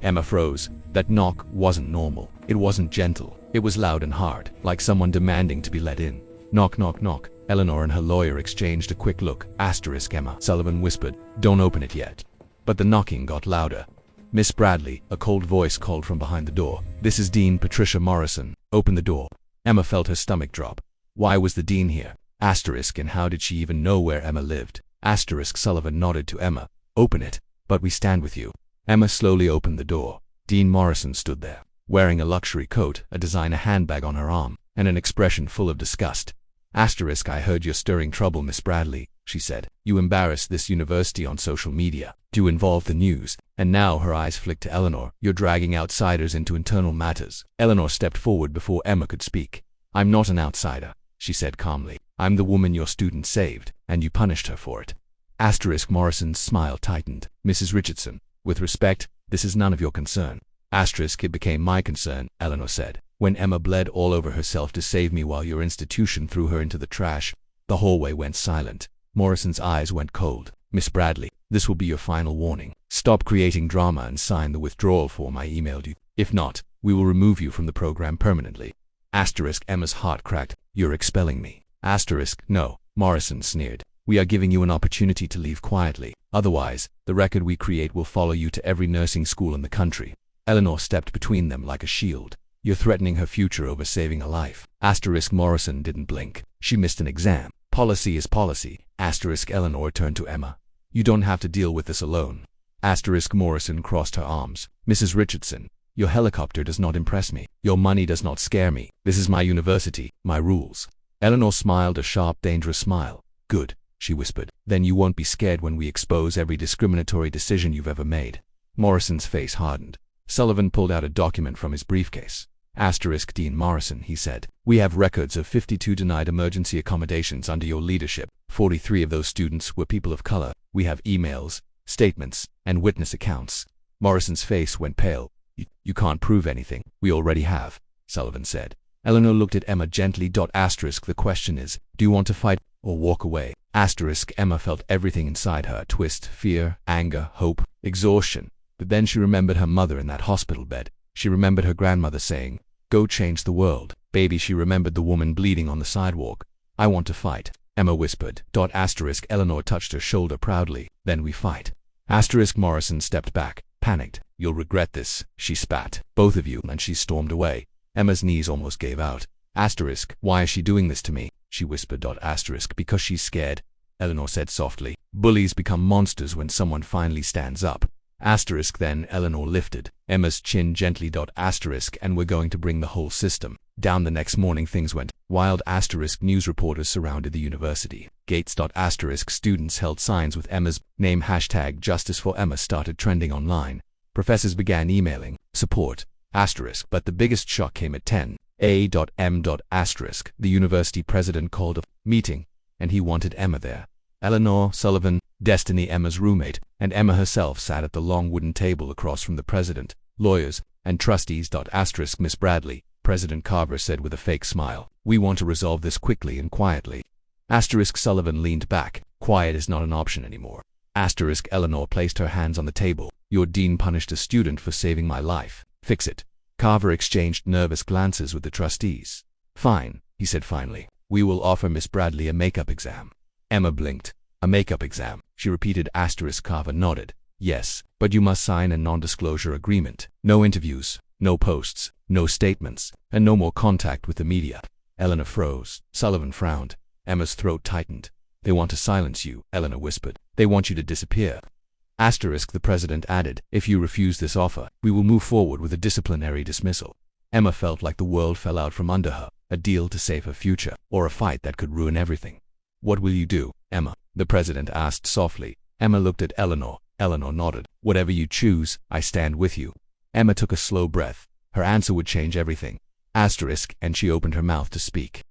Emma froze. That knock wasn't normal. It wasn't gentle. It was loud and hard, like someone demanding to be let in. Knock, knock, knock. Eleanor and her lawyer exchanged a quick look. Emma, Sullivan whispered, "Don't open it yet." But the knocking got louder. "Miss Bradley," a cold voice called from behind the door. "This is Dean Patricia Morrison. Open the door." Emma felt her stomach drop. Why was the dean here? And how did she even know where Emma lived? Sullivan nodded to Emma. "Open it, but we stand with you." Emma slowly opened the door. Dean Morrison stood there, wearing a luxury coat, a designer handbag on her arm, and an expression full of disgust. "I heard you're stirring trouble, Miss Bradley," she said. "You embarrassed this university on social media. You involved the news." And now her eyes flicked to Eleanor. "You're dragging outsiders into internal matters." Eleanor stepped forward before Emma could speak. "I'm not an outsider," she said calmly. "I'm the woman your student saved, and you punished her for it." Morrison's smile tightened. "Mrs. Richardson, with respect, this is none of your concern." "It became my concern," Eleanor said, "when Emma bled all over herself to save me while your institution threw her into the trash." The hallway went silent. Morrison's eyes went cold. "Miss Bradley, this will be your final warning. Stop creating drama and sign the withdrawal form I emailed you. If not, we will remove you from the program permanently." Emma's heart cracked. "You're expelling me." "No," Morrison sneered. "We are giving you an opportunity to leave quietly. Otherwise, the record we create will follow you to every nursing school in the country." Eleanor stepped between them like a shield. "You're threatening her future over saving a life." Morrison didn't blink. "She missed an exam. Policy is policy." Eleanor turned to Emma. "You don't have to deal with this alone." Morrison crossed her arms. "Mrs. Richardson, your helicopter does not impress me. Your money does not scare me. This is my university, my rules." Eleanor smiled a sharp, dangerous smile. "Good," she whispered. "Then you won't be scared when we expose every discriminatory decision you've ever made." Morrison's face hardened. Sullivan pulled out a document from his briefcase. "Dean Morrison," he said, "we have records of 52 denied emergency accommodations under your leadership. 43 of those students were people of color. We have emails, statements, and witness accounts." Morrison's face went pale. You can't prove anything." "We already have," Sullivan said. Eleanor looked at Emma gently. "The question is, do you want to fight or walk away?" Emma felt everything inside her twist: fear, anger, hope, exhaustion. But then she remembered her mother in that hospital bed. She remembered her grandmother saying, "Go change the world." Baby, she remembered the woman bleeding on the sidewalk. "I want to fight," Emma whispered. Eleanor touched her shoulder proudly. "Then we fight." Morrison stepped back, panicked. "You'll regret this," she spat. "Both of you," and she stormed away. Emma's knees almost gave out. "Why is she doing this to me?" she whispered. "Because she's scared," Eleanor said softly. "Bullies become monsters when someone finally stands up." Then Eleanor lifted Emma's chin gently. "And we're going to bring the whole system down." The next morning things went wild. News reporters surrounded the university gates. Students held signs with Emma's name. #Justice for Emma started trending online. Professors began emailing support. But the biggest shock came at 10 a.m. The university president called a meeting, and he wanted Emma there. Eleanor, Sullivan, Destiny, Emma's roommate, and Emma herself sat at the long wooden table across from the president, lawyers, and trustees. "Miss Bradley," President Carver said with a fake smile, "we want to resolve this quickly and quietly." Sullivan leaned back. "Quiet is not an option anymore." Eleanor placed her hands on the table. "Your dean punished a student for saving my life. Fix it." Carver exchanged nervous glances with the trustees. "Fine," he said finally. "We will offer Miss Bradley a makeup exam." Emma blinked. "A makeup exam?" she repeated. Carver nodded. "Yes, but you must sign a non-disclosure agreement. No interviews, no posts, no statements, and no more contact with the media." Eleanor froze. Sullivan frowned. Emma's throat tightened. "They want to silence you," Eleanor whispered. "They want you to disappear." The president added, "If you refuse this offer, we will move forward with a disciplinary dismissal." Emma felt like the world fell out from under her. A deal to save her future, or a fight that could ruin everything. "What will you do, Emma?" the president asked softly. Emma looked at Eleanor. Eleanor nodded. "Whatever you choose, I stand with you." Emma took a slow breath. Her answer would change everything. And she opened her mouth to speak.